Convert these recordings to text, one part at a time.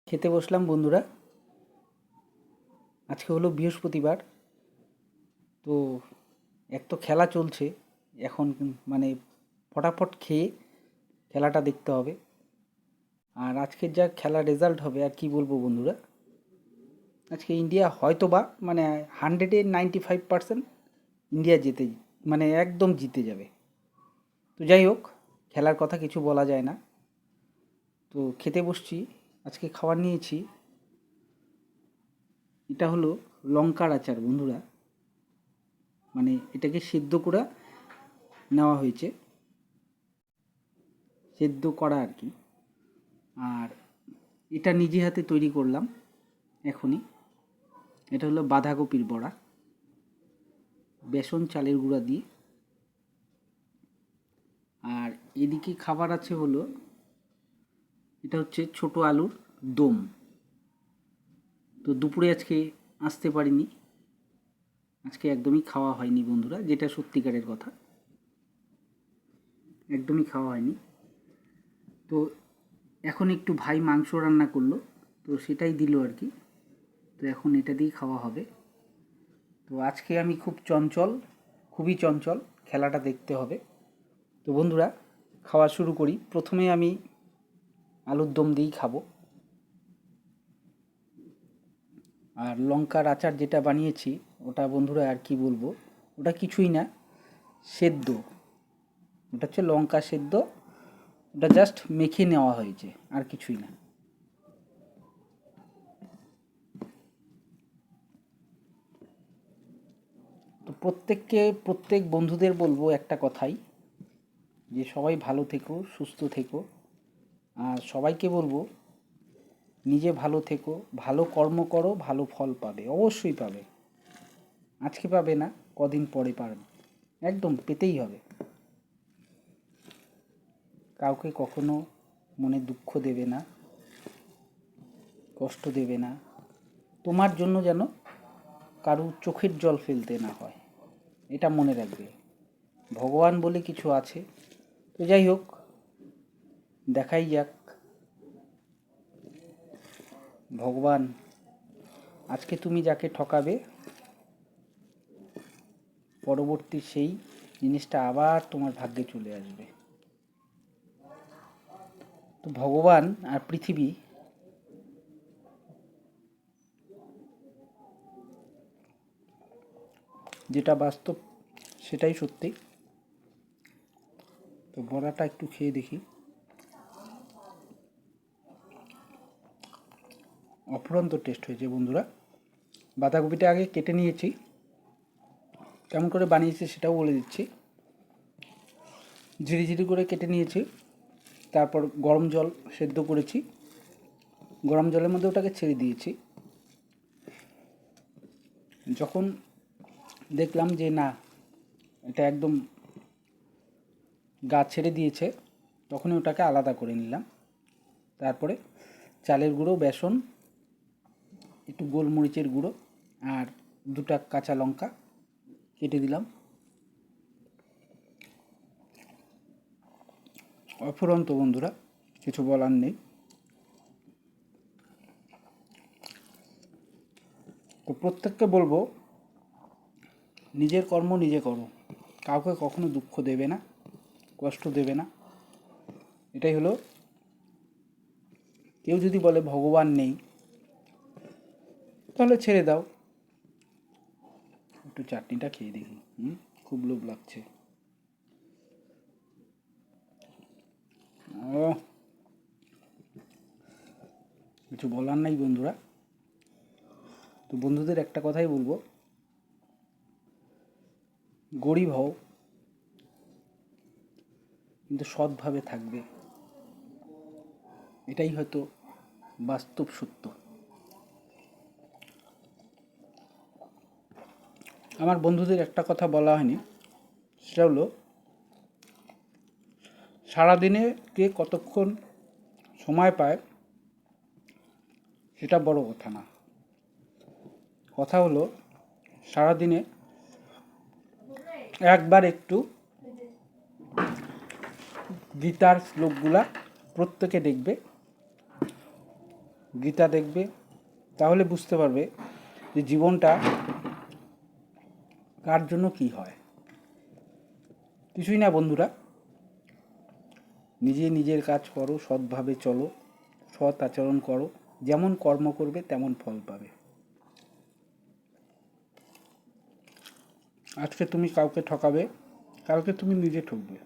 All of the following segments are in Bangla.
খেতে বসলাম বন্ধুরা। আজকে হলো বৃহস্পতিবার। তো এক তো খেলা চলছে এখন, মানে ফটাফট খেয়ে খেলাটা দেখতে হবে। আর আজকের যা খেলার রেজাল্ট হবে আর কি বলবো বন্ধুরা, আজকে ইন্ডিয়া হয়তো বা মানে 195% ইন্ডিয়া জিতে, মানে একদম জিতে যাবে। তো যাই হোক, খেলার কথা কিছু বলা যায় না। তো খেতে বসছি। আজকে খাবার নিয়েছি, এটা হলো লঙ্কার আচার বন্ধুরা। মানে এটাকে সিদ্ধ করে নেওয়া হয়েছে, সেদ্ধ করা আর কি। আর এটা নিজে হাতে তৈরি করলাম এখনই। এটা হলো বাঁধাকপির বড়া, বেসন চালের গুঁড়া দিয়ে। আর এদিকে খাবার আছে হলো, এটা হচ্ছে ছোট আলুর দম। তো দুপুরে আজকে আসতে পারিনি, আজকে একদমই খাওয়া হয়নি বন্ধুরা, যেটা সত্যিকারের কথা, একদমই খাওয়া হয়নি। তো এখন একটু ভাই মাংস রান্না করলো, তো সেটাই দিল আর কি। তো এখন এটা দিয়েই খাওয়া হবে। তো আজকে আমি খুব চঞ্চল, খুবই চঞ্চল, খেলাটা দেখতে হবে। তো বন্ধুরা, খাওয়া শুরু করি। প্রথমে আমি আলুর দম দিয়েই খাবো। আর লঙ্কার আচার যেটা বানিয়েছি, ওটা বন্ধুরা আর কি বলবো, ওটা কিছুই না, সেদ্ধ। ওটা হচ্ছে লঙ্কা সেদ্ধ, ওটা জাস্ট মেখে নেওয়া হয়েছে, আর কিছুই না। তো প্রত্যেক বন্ধুদের বলবো একটা কথাই, যে সবাই ভালো থেকো, সুস্থ থেকো। আর সবাইকে বলবো, নিজে ভালো থেকো, ভালো কর্ম করো, ভালো ফল পাবে, অবশ্যই পাবে। আজকে পাবে না, কদিন পরে পাবে, একদম পেতেই হবে। কাউকে কখনো মনে দুঃখ দেবে না, কষ্ট দেবে না। তোমার জন্য যেন কারো চোখের জল ফেলতে না হয়, এটা মনে রাখবে। ভগবান বলে কিছু আছে। তো যাই হোক, দেখাই যাক ভগবান, আজকে তুমি যাকে ঠকাবে, পরবর্তী সেই জিনিসটা আবার তোমার ভাগ্যে চলে আসবে। তো ভগবান আর পৃথিবী, যেটা বাস্তব সেটাই সত্যি। তো বড়াটা একটু খেয়ে দেখি। অফুরন্ত টেস্ট হয়েছে বন্ধুরা। বাঁধাকপিটা আগে কেটে নিয়েছি, কেমন করে বানিয়েছি সেটাও বলে দিচ্ছি। ঝিরি করে কেটে নিয়েছি, তারপর গরম জল সেদ্ধ করেছি, গরম জলের মধ্যে ওটাকে ছেড়ে দিয়েছি। যখন দেখলাম যে না, এটা একদম গা ছেড়ে দিয়েছে, তখনই ওটাকে আলাদা করে নিলাম। তারপরে চালের গুঁড়ো, বেসন, একটু গোলমরিচের গুঁড়ো, আর দুটা কাঁচা লঙ্কা কেটে দিলাম। অফুরন্ত বন্ধুরা, কিছু বলার নেই। তো প্রত্যেককে বলবো, নিজের কর্ম নিজে করো, কাউকে কখনো দুঃখ দেবে না, কষ্ট দেবে না। এটাই হলো, কেউ যদি বলে ভগবান নেই, তাহলে ছেড়ে দাও। একটু চাটনিটা খেয়ে দেখি, খুব লোভ লাগছে। ও, কিছু বলার নাই বন্ধুরা। তো বন্ধুদের একটা কথাই বলবো, গরিব হও কিন্তু সৎভাবে থাকবে, এটাই হয়তো বাস্তব সত্য। আমার বন্ধুদের একটা কথা বলা হয়নি, সেটা হলো, সারাদিনে কে কতক্ষণ সময় পায় সেটা বড় কথা না। কথা হলো, সারাদিনে একবার একটু গীতার শ্লোকগুলা প্রত্যেকে দেখবে, গীতা দেখবে, তাহলে বুঝতে পারবে যে জীবনটা কার জন্য কী হয়। কিছুই না বন্ধুরা, নিজের কাজ করো, সৎভাবে চলো, সৎ আচরণ করো, যেমন কর্ম করবে তেমন ফল পাবে। আজকে তুমি কাউকে ঠকাবে, কালকে তুমি নিজে ঠকবে।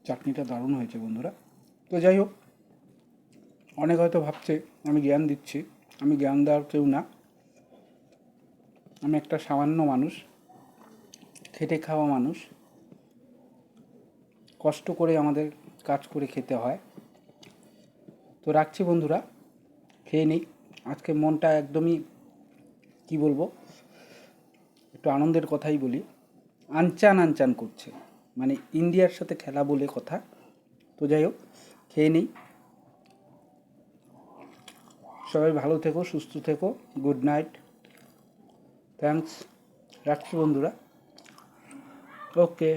চাটনিটা দারুণ হয়েছে বন্ধুরা। তো যাই হোক, অনেক হয়তো ভাবছে আমি জ্ঞান দিচ্ছি, আমি জ্ঞান দেওয়ার কেউ না। আমি একটা সামান্য মানুষ, খেটে খাওয়া মানুষ, কষ্ট করে আমাদের কাজ করে খেতে হয়। তো রাখছি বন্ধুরা, খেয়ে নিই। আজকে মনটা একদমই কি বলবো, একটু আনন্দের কথাই বলি, আনচান আনচান করছে, মানে ইন্ডিয়ার সাথে খেলা বলে কথা। তো যাই হোক, খেয়ে নিই। সবাই ভালো থেকো, সুস্থ থেকো, গুড নাইট, থ্যাঙ্কস, রাখছি বন্ধুরা, ওকে।